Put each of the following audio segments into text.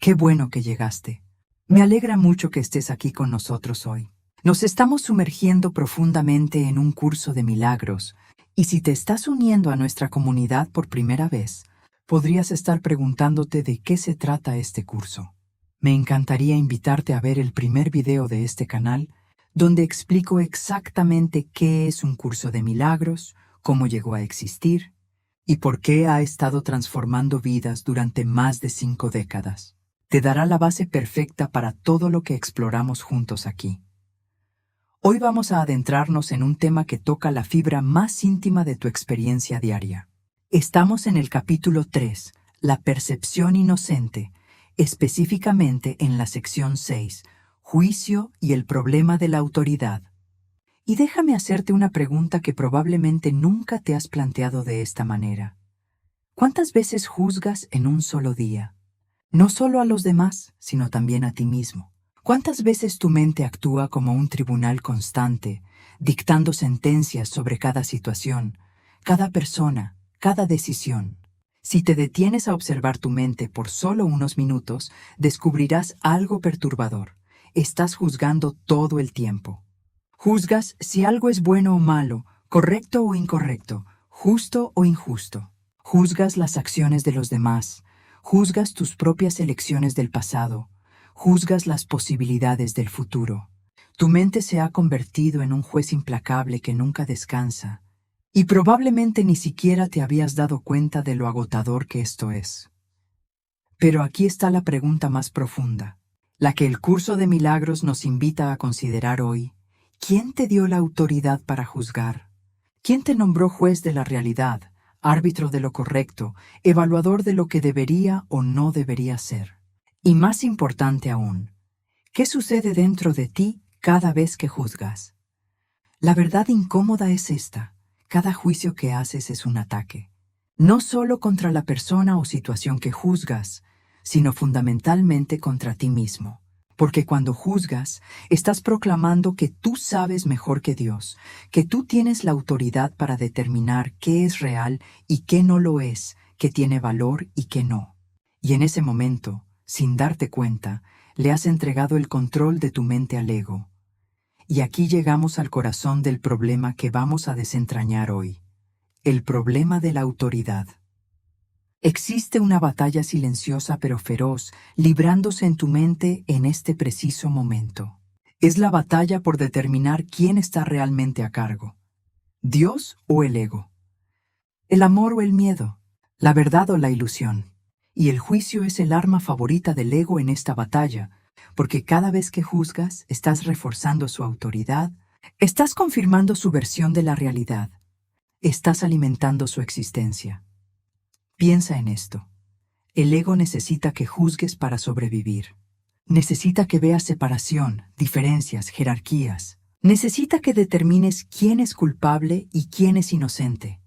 Qué bueno que llegaste. Me alegra mucho que estés aquí con nosotros hoy. Nos estamos sumergiendo profundamente en un curso de milagros, y si te estás uniendo a nuestra comunidad por primera vez, podrías estar preguntándote de qué se trata este curso. Me encantaría invitarte a ver el primer video de este canal, donde explico exactamente qué es un curso de milagros, cómo llegó a existir, y por qué ha estado transformando vidas durante más de 5 décadas. Te dará la base perfecta para todo lo que exploramos juntos aquí. Hoy vamos a adentrarnos en un tema que toca la fibra más íntima de tu experiencia diaria. Estamos en el capítulo 3, la percepción inocente, específicamente en la sección 6, juicio y el problema de la autoridad. Y déjame hacerte una pregunta que probablemente nunca te has planteado de esta manera. ¿Cuántas veces juzgas en un solo día? No solo a los demás, sino también a ti mismo. ¿Cuántas veces tu mente actúa como un tribunal constante, dictando sentencias sobre cada situación, cada persona, cada decisión? Si te detienes a observar tu mente por solo unos minutos, descubrirás algo perturbador. Estás juzgando todo el tiempo. Juzgas si algo es bueno o malo, correcto o incorrecto, justo o injusto. Juzgas las acciones de los demás. Juzgas tus propias elecciones del pasado, juzgas las posibilidades del futuro. Tu mente se ha convertido en un juez implacable que nunca descansa, y probablemente ni siquiera te habías dado cuenta de lo agotador que esto es. Pero aquí está la pregunta más profunda, la que el curso de milagros nos invita a considerar hoy. ¿Quién te dio la autoridad para juzgar? ¿Quién te nombró juez de la realidad? Árbitro de lo correcto, evaluador de lo que debería o no debería ser? Y más importante aún, ¿qué sucede dentro de ti cada vez que juzgas? La verdad incómoda es esta: cada juicio que haces es un ataque. No solo contra la persona o situación que juzgas, sino fundamentalmente contra ti mismo. Porque cuando juzgas, estás proclamando que tú sabes mejor que Dios, que tú tienes la autoridad para determinar qué es real y qué no lo es, qué tiene valor y qué no. Y en ese momento, sin darte cuenta, le has entregado el control de tu mente al ego. Y aquí llegamos al corazón del problema que vamos a desentrañar hoy: el problema de la autoridad. Existe una batalla silenciosa pero feroz, librándose en tu mente en este preciso momento. Es la batalla por determinar quién está realmente a cargo: ¿Dios o el ego? ¿El amor o el miedo? ¿La verdad o la ilusión? Y el juicio es el arma favorita del ego en esta batalla, porque cada vez que juzgas, estás reforzando su autoridad, estás confirmando su versión de la realidad, estás alimentando su existencia. Piensa en esto. El ego necesita que juzgues para sobrevivir. Necesita que veas separación, diferencias, jerarquías. Necesita que determines quién es culpable y quién es inocente,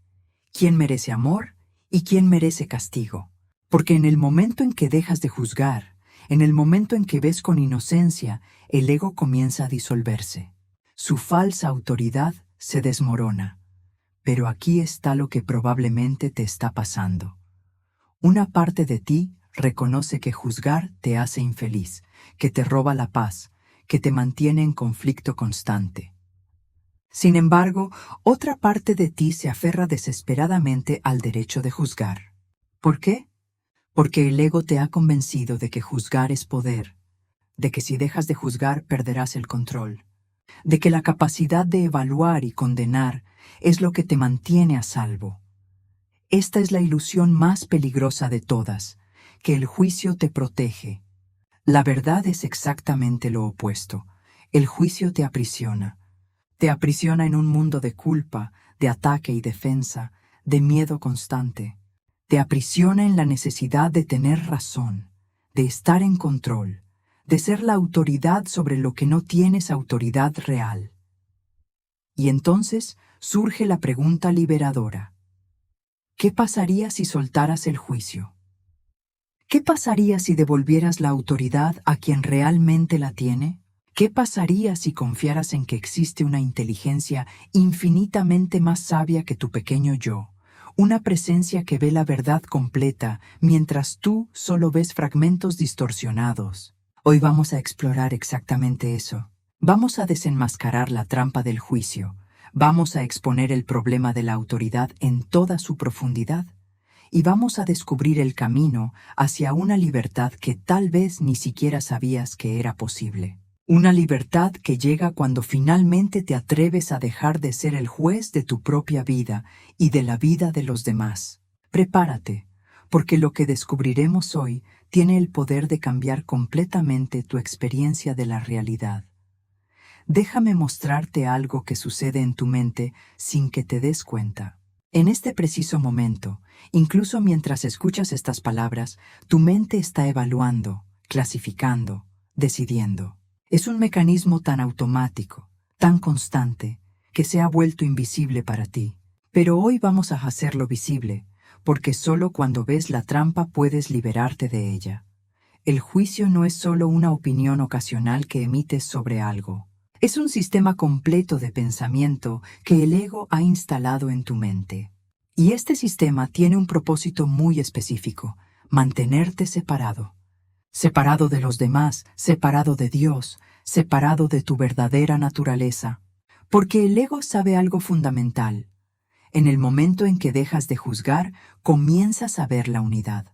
quién merece amor y quién merece castigo. Porque en el momento en que dejas de juzgar, en el momento en que ves con inocencia, el ego comienza a disolverse. Su falsa autoridad se desmorona. Pero aquí está lo que probablemente te está pasando. Una parte de ti reconoce que juzgar te hace infeliz, que te roba la paz, que te mantiene en conflicto constante. Sin embargo, otra parte de ti se aferra desesperadamente al derecho de juzgar. ¿Por qué? Porque el ego te ha convencido de que juzgar es poder, de que si dejas de juzgar perderás el control, de que la capacidad de evaluar y condenar es lo que te mantiene a salvo. Esta es la ilusión más peligrosa de todas, que el juicio te protege. La verdad es exactamente lo opuesto. El juicio te aprisiona. Te aprisiona en un mundo de culpa, de ataque y defensa, de miedo constante. Te aprisiona en la necesidad de tener razón, de estar en control, de ser la autoridad sobre lo que no tienes autoridad real. Y entonces surge la pregunta liberadora: ¿qué pasaría si soltaras el juicio? ¿Qué pasaría si devolvieras la autoridad a quien realmente la tiene? ¿Qué pasaría si confiaras en que existe una inteligencia infinitamente más sabia que tu pequeño yo? una presencia que ve la verdad completa mientras tú solo ves fragmentos distorsionados. Hoy vamos a explorar exactamente eso. Vamos a desenmascarar la trampa del juicio. Vamos a exponer el problema de la autoridad en toda su profundidad. Y vamos a descubrir el camino hacia una libertad que tal vez ni siquiera sabías que era posible. Una libertad que llega cuando finalmente te atreves a dejar de ser el juez de tu propia vida y de la vida de los demás. Prepárate, porque lo que descubriremos hoy tiene el poder de cambiar completamente tu experiencia de la realidad. Déjame mostrarte algo que sucede en tu mente sin que te des cuenta. En este preciso momento, incluso mientras escuchas estas palabras, tu mente está evaluando, clasificando, decidiendo. Es un mecanismo tan automático, tan constante, que se ha vuelto invisible para ti. Pero hoy vamos a hacerlo visible, porque solo cuando ves la trampa puedes liberarte de ella. El juicio no es solo una opinión ocasional que emites sobre algo. Es un sistema completo de pensamiento que el ego ha instalado en tu mente. Y este sistema tiene un propósito muy específico: mantenerte separado. Separado de los demás, separado de Dios, separado de tu verdadera naturaleza. Porque el ego sabe algo fundamental. En el momento en que dejas de juzgar, comienzas a ver la unidad.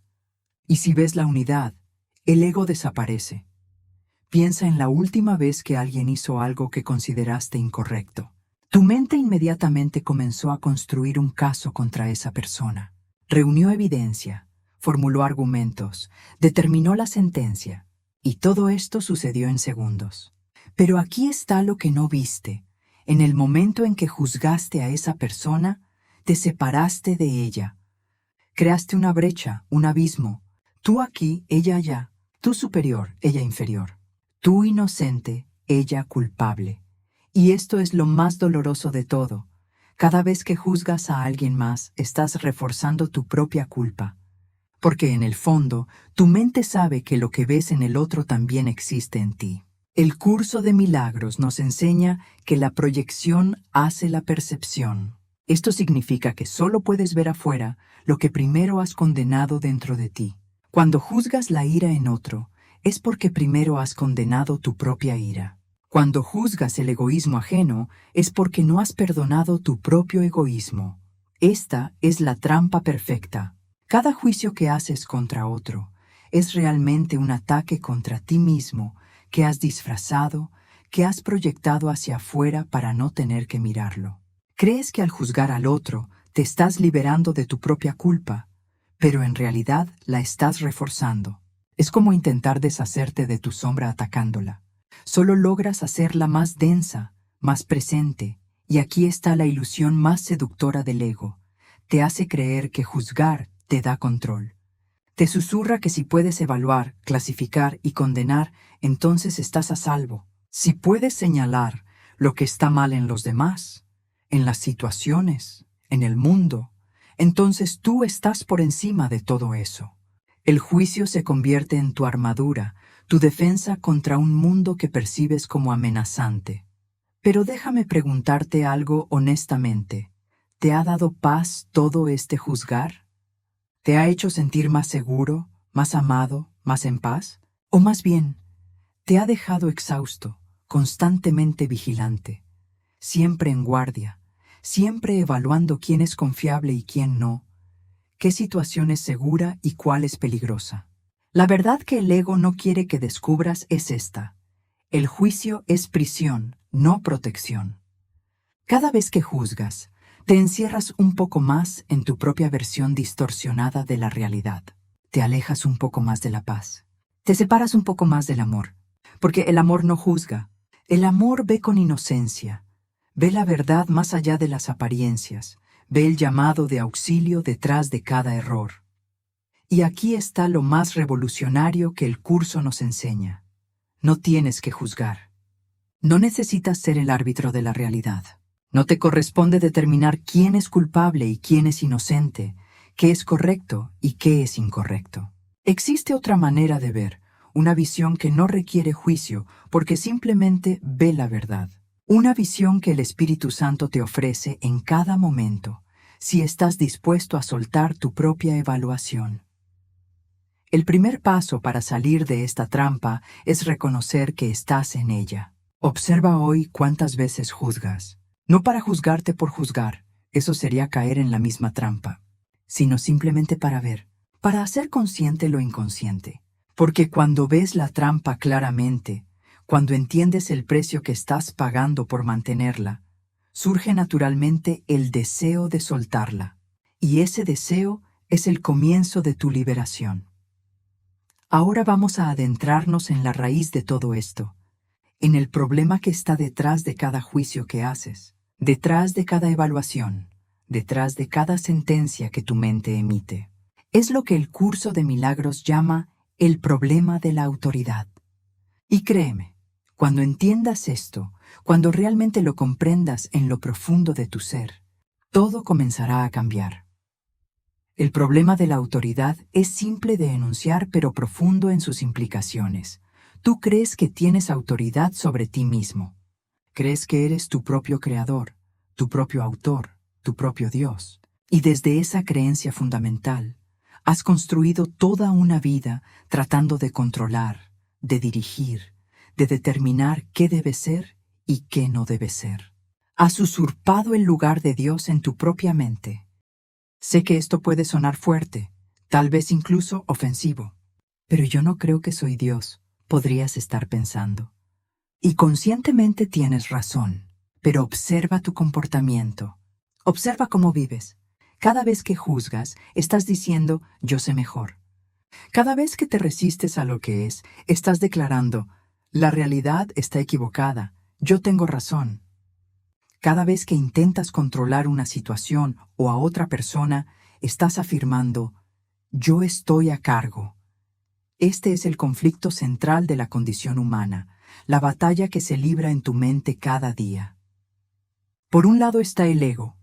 Y si ves la unidad, el ego desaparece. Piensa en la última vez que alguien hizo algo que consideraste incorrecto. Tu mente inmediatamente comenzó a construir un caso contra esa persona. Reunió evidencia, formuló argumentos, determinó la sentencia, y todo esto sucedió en segundos. Pero aquí está lo que no viste. En el momento en que juzgaste a esa persona, te separaste de ella. Creaste una brecha, un abismo. Tú aquí, ella allá. Tú superior, ella inferior. Tú inocente, ella culpable. Y esto es lo más doloroso de todo. Cada vez que juzgas a alguien más, estás reforzando tu propia culpa. Porque en el fondo, tu mente sabe que lo que ves en el otro también existe en ti. El curso de milagros nos enseña que la proyección hace la percepción. Esto significa que solo puedes ver afuera lo que primero has condenado dentro de ti. Cuando juzgas la ira en otro, es porque primero has condenado tu propia ira. Cuando juzgas el egoísmo ajeno, es porque no has perdonado tu propio egoísmo. Esta es la trampa perfecta. Cada juicio que haces contra otro es realmente un ataque contra ti mismo que has disfrazado, que has proyectado hacia afuera para no tener que mirarlo. Crees que al juzgar al otro te estás liberando de tu propia culpa, pero en realidad la estás reforzando. Es como intentar deshacerte de tu sombra atacándola. Solo logras hacerla más densa, más presente, y aquí está la ilusión más seductora del ego. Te hace creer que juzgar te da control. Te susurra que si puedes evaluar, clasificar y condenar, entonces estás a salvo. Si puedes señalar lo que está mal en los demás, en las situaciones, en el mundo, entonces tú estás por encima de todo eso. El juicio se convierte en tu armadura, tu defensa contra un mundo que percibes como amenazante. Pero déjame preguntarte algo honestamente. ¿Te ha dado paz todo este juzgar? ¿Te ha hecho sentir más seguro, más amado, más en paz? O más bien, te ha dejado exhausto, constantemente vigilante, siempre en guardia, siempre evaluando quién es confiable y quién no, qué situación es segura y cuál es peligrosa? La verdad que el ego no quiere que descubras es esta: el juicio es prisión, no protección. Cada vez que juzgas, te encierras un poco más en tu propia versión distorsionada de la realidad. Te alejas un poco más de la paz. Te separas un poco más del amor. Porque el amor no juzga. El amor ve con inocencia. Ve la verdad más allá de las apariencias. Ve el llamado de auxilio detrás de cada error. Y aquí está lo más revolucionario que el curso nos enseña. No tienes que juzgar. No necesitas ser el árbitro de la realidad. No te corresponde determinar quién es culpable y quién es inocente, qué es correcto y qué es incorrecto. Existe otra manera de ver, una visión que no requiere juicio porque simplemente ve la verdad. Una visión que el Espíritu Santo te ofrece en cada momento, si estás dispuesto a soltar tu propia evaluación. El primer paso para salir de esta trampa es reconocer que estás en ella. Observa hoy cuántas veces juzgas. No para juzgarte por juzgar, eso sería caer en la misma trampa, sino simplemente para ver, para hacer consciente lo inconsciente. Porque cuando ves la trampa claramente, cuando entiendes el precio que estás pagando por mantenerla, surge naturalmente el deseo de soltarla. Y ese deseo es el comienzo de tu liberación. Ahora vamos a adentrarnos en la raíz de todo esto, en el problema que está detrás de cada juicio que haces, detrás de cada evaluación, detrás de cada sentencia que tu mente emite. Es lo que el curso de milagros llama el problema de la autoridad. Y créeme, cuando entiendas esto, cuando realmente lo comprendas en lo profundo de tu ser, todo comenzará a cambiar. El problema de la autoridad es simple de enunciar pero profundo en sus implicaciones. Tú crees que tienes autoridad sobre ti mismo. Crees que eres tu propio creador, tu propio autor, tu propio Dios. Y desde esa creencia fundamental, has construido toda una vida tratando de controlar, de dirigir, de determinar qué debe ser y qué no debe ser. Has usurpado el lugar de Dios en tu propia mente. Sé que esto puede sonar fuerte, tal vez incluso ofensivo, pero yo no creo que soy Dios, podrías estar pensando. Y conscientemente tienes razón, pero observa tu comportamiento. Observa cómo vives. Cada vez que juzgas, estás diciendo, yo sé mejor. Cada vez que te resistes a lo que es, estás declarando, la realidad está equivocada, yo tengo razón. Cada vez que intentas controlar una situación o a otra persona, estás afirmando, yo estoy a cargo. Este es el conflicto central de la condición humana, la batalla que se libra en tu mente cada día. Por un lado está el ego,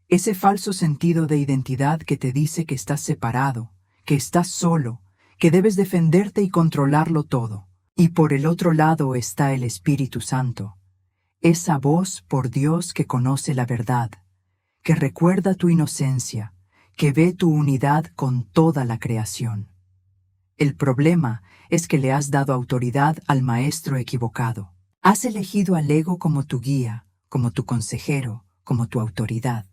ese falso sentido de identidad que te dice que estás separado, que estás solo, que debes defenderte y controlarlo todo. Y por el otro lado está el Espíritu Santo, esa voz por Dios que conoce la verdad, que recuerda tu inocencia, que ve tu unidad con toda la creación. El problema es que le has dado autoridad al maestro equivocado. Has elegido al ego como tu guía, como tu consejero, como tu autoridad.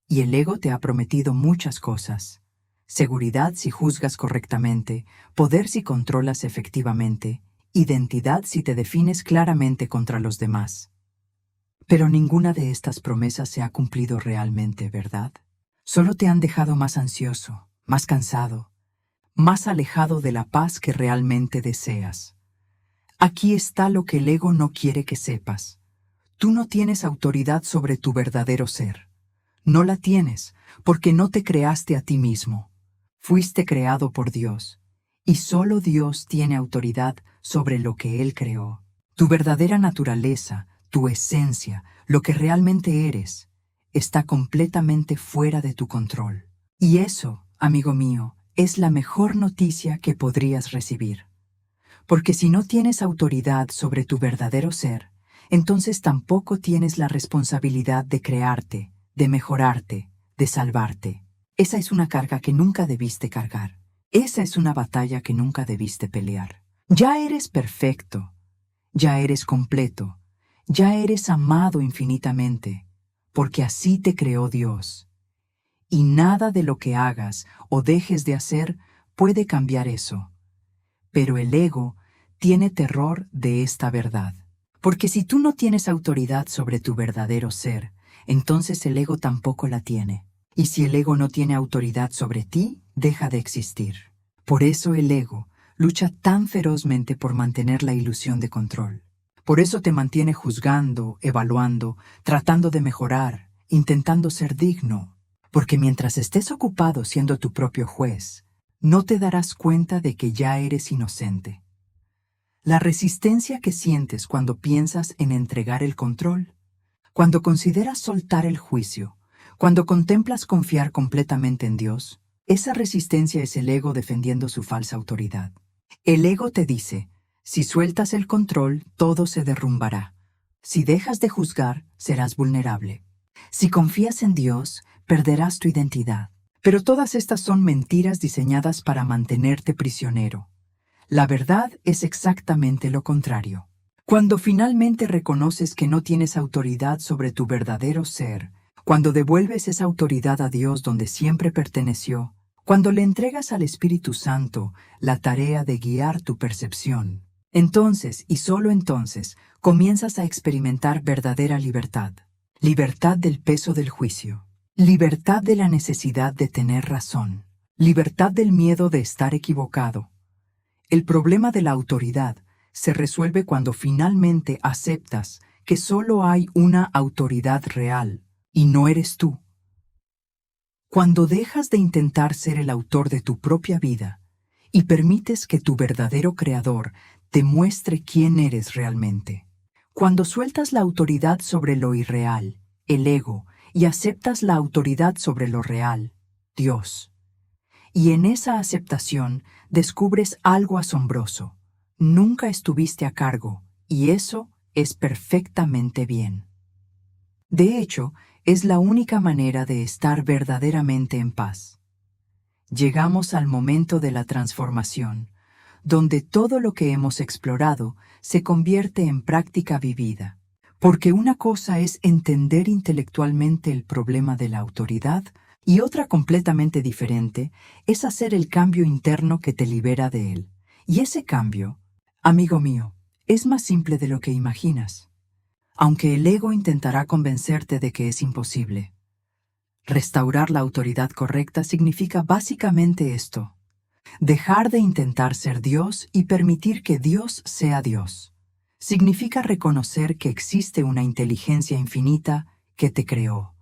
Y el ego te ha prometido muchas cosas. Seguridad si juzgas correctamente, poder si controlas efectivamente, identidad si te defines claramente contra los demás. Pero ninguna de estas promesas se ha cumplido realmente, ¿verdad? Solo te han dejado más ansioso, más cansado, más alejado de la paz que realmente deseas. Aquí está lo que el ego no quiere que sepas. Tú no tienes autoridad sobre tu verdadero ser. No la tienes porque no te creaste a ti mismo. Fuiste creado por Dios, y solo Dios tiene autoridad sobre lo que Él creó. Tu verdadera naturaleza, tu esencia, lo que realmente eres, está completamente fuera de tu control. Y eso, amigo mío, es la mejor noticia que podrías recibir. Porque si no tienes autoridad sobre tu verdadero ser, entonces tampoco tienes la responsabilidad de crearte, de mejorarte, de salvarte. Esa es una carga que nunca debiste cargar. Esa es una batalla que nunca debiste pelear. Ya eres perfecto, ya eres completo, ya eres amado infinitamente, porque así te creó Dios. Y nada de lo que hagas o dejes de hacer puede cambiar eso. Pero el ego tiene terror de esta verdad. Porque si tú no tienes autoridad sobre tu verdadero ser, entonces el ego tampoco la tiene. Y si el ego no tiene autoridad sobre ti, deja de existir. Por eso el ego lucha tan ferozmente por mantener la ilusión de control. Por eso te mantiene juzgando, evaluando, tratando de mejorar, intentando ser digno. Porque mientras estés ocupado siendo tu propio juez, no te darás cuenta de que ya eres inocente. La resistencia que sientes cuando piensas en entregar el control, cuando consideras soltar el juicio, cuando contemplas confiar completamente en Dios, esa resistencia es el ego defendiendo su falsa autoridad. El ego te dice, si sueltas el control, todo se derrumbará. Si dejas de juzgar, serás vulnerable. Si confías en Dios, perderás tu identidad. Pero todas estas son mentiras diseñadas para mantenerte prisionero. La verdad es exactamente lo contrario. Cuando finalmente reconoces que no tienes autoridad sobre tu verdadero ser, cuando devuelves esa autoridad a Dios donde siempre perteneció, cuando le entregas al Espíritu Santo la tarea de guiar tu percepción, entonces y solo entonces comienzas a experimentar verdadera libertad. Libertad del peso del juicio. Libertad de la necesidad de tener razón. Libertad del miedo de estar equivocado. El problema de la autoridad se resuelve cuando finalmente aceptas que solo hay una autoridad real y no eres tú. Cuando dejas de intentar ser el autor de tu propia vida y permites que tu verdadero creador te muestre quién eres realmente. Cuando sueltas la autoridad sobre lo irreal, el ego, y aceptas la autoridad sobre lo real, Dios. Y en esa aceptación descubres algo asombroso. Nunca estuviste a cargo, y eso es perfectamente bien. De hecho, es la única manera de estar verdaderamente en paz. Llegamos al momento de la transformación, donde todo lo que hemos explorado se convierte en práctica vivida. Porque una cosa es entender intelectualmente el problema de la autoridad y otra completamente diferente es hacer el cambio interno que te libera de él. Y ese cambio, amigo mío, es más simple de lo que imaginas. Aunque el ego intentará convencerte de que es imposible. Restaurar la autoridad correcta significa básicamente esto: dejar de intentar ser Dios y permitir que Dios sea Dios. Significa reconocer que existe una inteligencia infinita que te creó,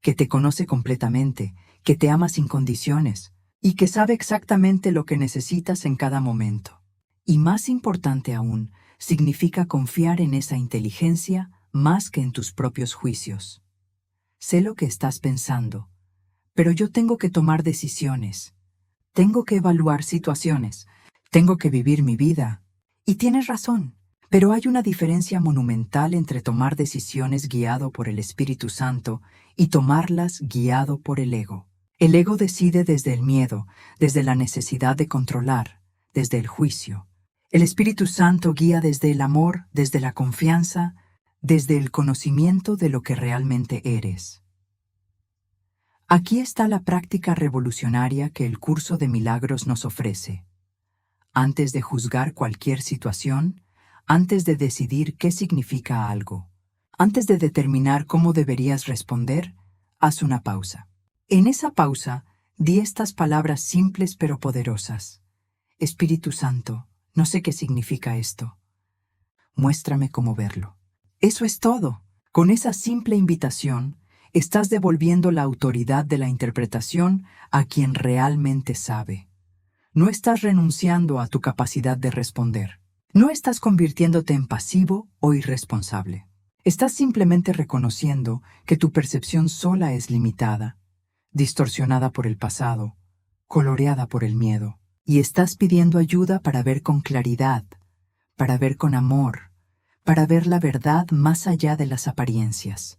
que te conoce completamente, que te ama sin condiciones y que sabe exactamente lo que necesitas en cada momento. Y más importante aún, significa confiar en esa inteligencia más que en tus propios juicios. Sé lo que estás pensando, pero yo tengo que tomar decisiones, tengo que evaluar situaciones, tengo que vivir mi vida. Y tienes razón. Pero hay una diferencia monumental entre tomar decisiones guiado por el Espíritu Santo y tomarlas guiado por el ego. El ego decide desde el miedo, desde la necesidad de controlar, desde el juicio. El Espíritu Santo guía desde el amor, desde la confianza, desde el conocimiento de lo que realmente eres. Aquí está la práctica revolucionaria que el curso de milagros nos ofrece. Antes de juzgar cualquier situación, antes de decidir qué significa algo, antes de determinar cómo deberías responder, haz una pausa. En esa pausa, di estas palabras simples pero poderosas. Espíritu Santo, no sé qué significa esto. Muéstrame cómo verlo. Eso es todo. Con esa simple invitación, estás devolviendo la autoridad de la interpretación a quien realmente sabe. No estás renunciando a tu capacidad de responder. No estás convirtiéndote en pasivo o irresponsable. Estás simplemente reconociendo que tu percepción sola es limitada, distorsionada por el pasado, coloreada por el miedo, y estás pidiendo ayuda para ver con claridad, para ver con amor, para ver la verdad más allá de las apariencias.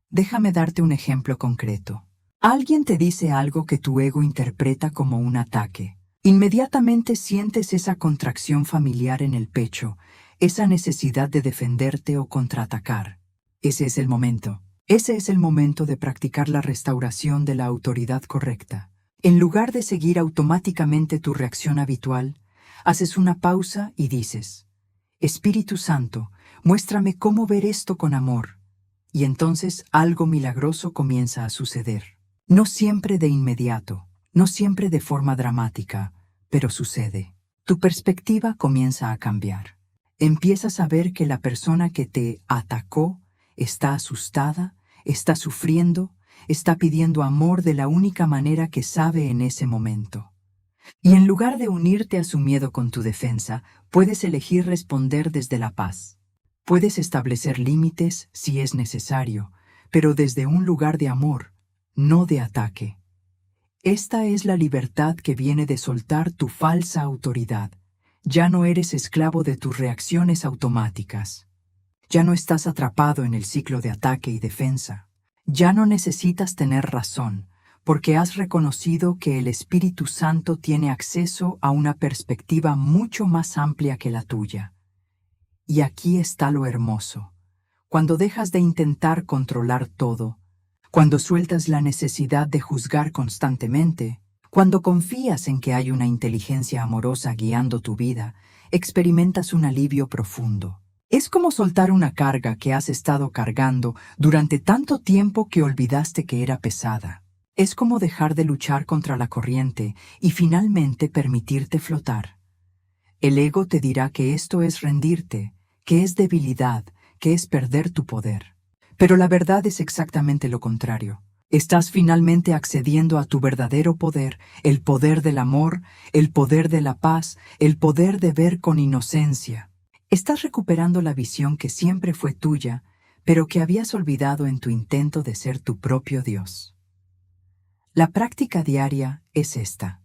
Déjame darte un ejemplo concreto. Alguien te dice algo que tu ego interpreta como un ataque. Inmediatamente sientes esa contracción familiar en el pecho, esa necesidad de defenderte o contraatacar. Ese es el momento. Ese es el momento de practicar la restauración de la autoridad correcta. En lugar de seguir automáticamente tu reacción habitual, haces una pausa y dices: Espíritu Santo, muéstrame cómo ver esto con amor. Y entonces algo milagroso comienza a suceder. No siempre de inmediato, no siempre de forma dramática, pero sucede. Tu perspectiva comienza a cambiar. Empiezas a ver que la persona que te atacó está asustada, está sufriendo, está pidiendo amor de la única manera que sabe en ese momento. Y en lugar de unirte a su miedo con tu defensa, puedes elegir responder desde la paz. Puedes establecer límites si es necesario, pero desde un lugar de amor, no de ataque. Esta es la libertad que viene de soltar tu falsa autoridad. Ya no eres esclavo de tus reacciones automáticas. Ya no estás atrapado en el ciclo de ataque y defensa. Ya no necesitas tener razón, porque has reconocido que el Espíritu Santo tiene acceso a una perspectiva mucho más amplia que la tuya. Y aquí está lo hermoso. Cuando dejas de intentar controlar todo, cuando sueltas la necesidad de juzgar constantemente, cuando confías en que hay una inteligencia amorosa guiando tu vida, experimentas un alivio profundo. Es como soltar una carga que has estado cargando durante tanto tiempo que olvidaste que era pesada. Es como dejar de luchar contra la corriente y finalmente permitirte flotar. El ego te dirá que esto es rendirte, que es debilidad, que es perder tu poder. Pero la verdad es exactamente lo contrario. Estás finalmente accediendo a tu verdadero poder, el poder del amor, el poder de la paz, el poder de ver con inocencia. Estás recuperando la visión que siempre fue tuya, pero que habías olvidado en tu intento de ser tu propio Dios. La práctica diaria es esta.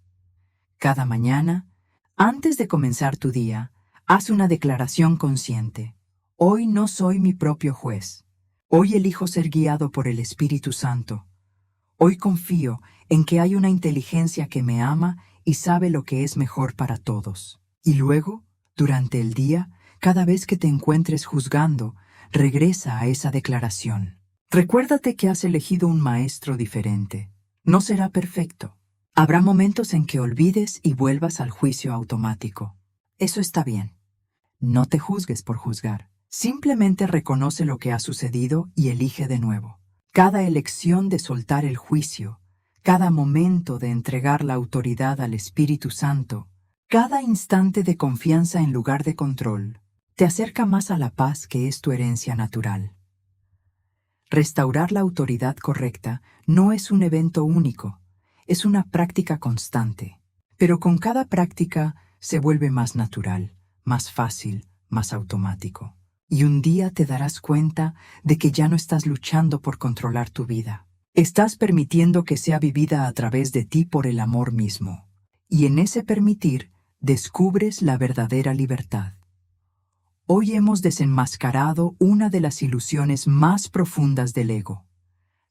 Cada mañana, antes de comenzar tu día, haz una declaración consciente. Hoy no soy mi propio juez. Hoy elijo ser guiado por el Espíritu Santo. Hoy confío en que hay una inteligencia que me ama y sabe lo que es mejor para todos. Y luego, durante el día, cada vez que te encuentres juzgando, regresa a esa declaración. Recuérdate que has elegido un maestro diferente. No será perfecto. Habrá momentos en que olvides y vuelvas al juicio automático. Eso está bien. No te juzgues por juzgar. Simplemente reconoce lo que ha sucedido y elige de nuevo. Cada elección de soltar el juicio, cada momento de entregar la autoridad al Espíritu Santo, cada instante de confianza en lugar de control, te acerca más a la paz que es tu herencia natural. Restaurar la autoridad correcta no es un evento único, es una práctica constante. Pero con cada práctica se vuelve más natural, más fácil, más automático. Y un día te darás cuenta de que ya no estás luchando por controlar tu vida. Estás permitiendo que sea vivida a través de ti por el amor mismo. Y en ese permitir, descubres la verdadera libertad. Hoy hemos desenmascarado una de las ilusiones más profundas del ego.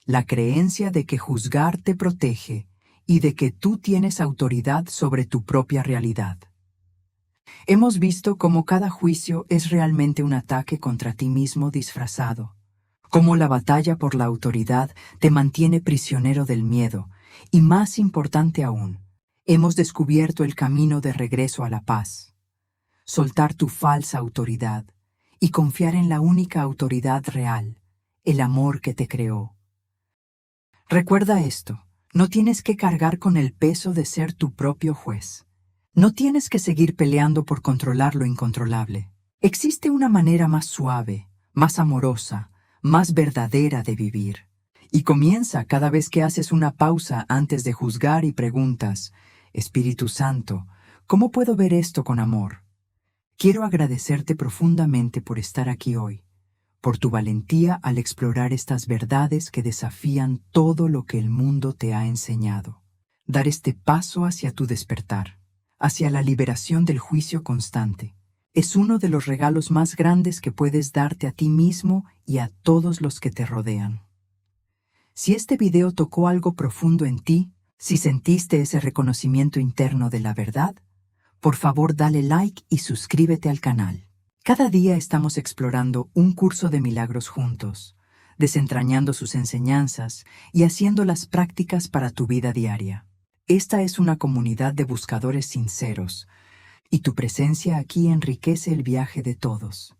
La creencia de que juzgar te protege y de que tú tienes autoridad sobre tu propia realidad. Hemos visto cómo cada juicio es realmente un ataque contra ti mismo disfrazado, cómo la batalla por la autoridad te mantiene prisionero del miedo, y más importante aún, hemos descubierto el camino de regreso a la paz. Soltar tu falsa autoridad y confiar en la única autoridad real, el amor que te creó. Recuerda esto, no tienes que cargar con el peso de ser tu propio juez. No tienes que seguir peleando por controlar lo incontrolable. Existe una manera más suave, más amorosa, más verdadera de vivir. Y comienza cada vez que haces una pausa antes de juzgar y preguntas, Espíritu Santo, ¿cómo puedo ver esto con amor? Quiero agradecerte profundamente por estar aquí hoy, por tu valentía al explorar estas verdades que desafían todo lo que el mundo te ha enseñado. Dar este paso hacia tu despertar, hacia la liberación del juicio constante, es uno de los regalos más grandes que puedes darte a ti mismo y a todos los que te rodean. Si este video tocó algo profundo en ti, si sentiste ese reconocimiento interno de la verdad, por favor dale like y suscríbete al canal. Cada día estamos explorando un curso de milagros juntos, desentrañando sus enseñanzas y haciendo las prácticas para tu vida diaria. Esta es una comunidad de buscadores sinceros, y tu presencia aquí enriquece el viaje de todos.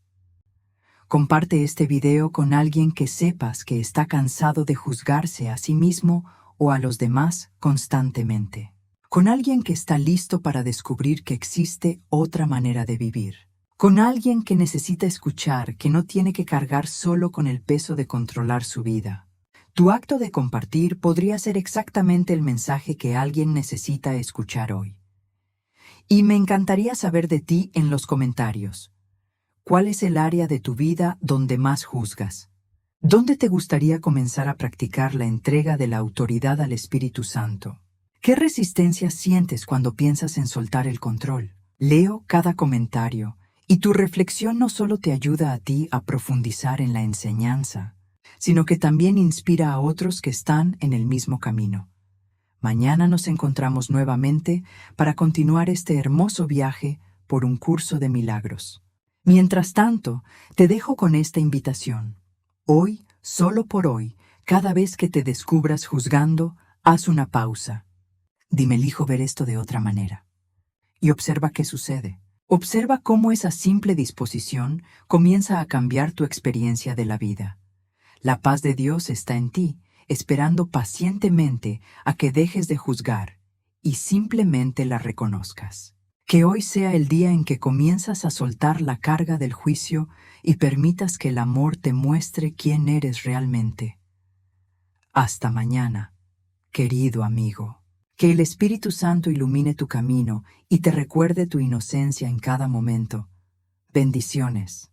Comparte este video con alguien que sepas que está cansado de juzgarse a sí mismo o a los demás constantemente. Con alguien que está listo para descubrir que existe otra manera de vivir. Con alguien que necesita escuchar que no tiene que cargar solo con el peso de controlar su vida. Tu acto de compartir podría ser exactamente el mensaje que alguien necesita escuchar hoy. Y me encantaría saber de ti en los comentarios. ¿Cuál es el área de tu vida donde más juzgas? ¿Dónde te gustaría comenzar a practicar la entrega de la autoridad al Espíritu Santo? ¿Qué resistencia sientes cuando piensas en soltar el control? Leo cada comentario, y tu reflexión no solo te ayuda a ti a profundizar en la enseñanza, sino que también inspira a otros que están en el mismo camino. Mañana nos encontramos nuevamente para continuar este hermoso viaje por un curso de milagros. Mientras tanto, te dejo con esta invitación. Hoy, solo por hoy, cada vez que te descubras juzgando, haz una pausa. Dime, elijo ver esto de otra manera. Y observa qué sucede. Observa cómo esa simple disposición comienza a cambiar tu experiencia de la vida. La paz de Dios está en ti, esperando pacientemente a que dejes de juzgar y simplemente la reconozcas. Que hoy sea el día en que comienzas a soltar la carga del juicio y permitas que el amor te muestre quién eres realmente. Hasta mañana, querido amigo. Que el Espíritu Santo ilumine tu camino y te recuerde tu inocencia en cada momento. Bendiciones.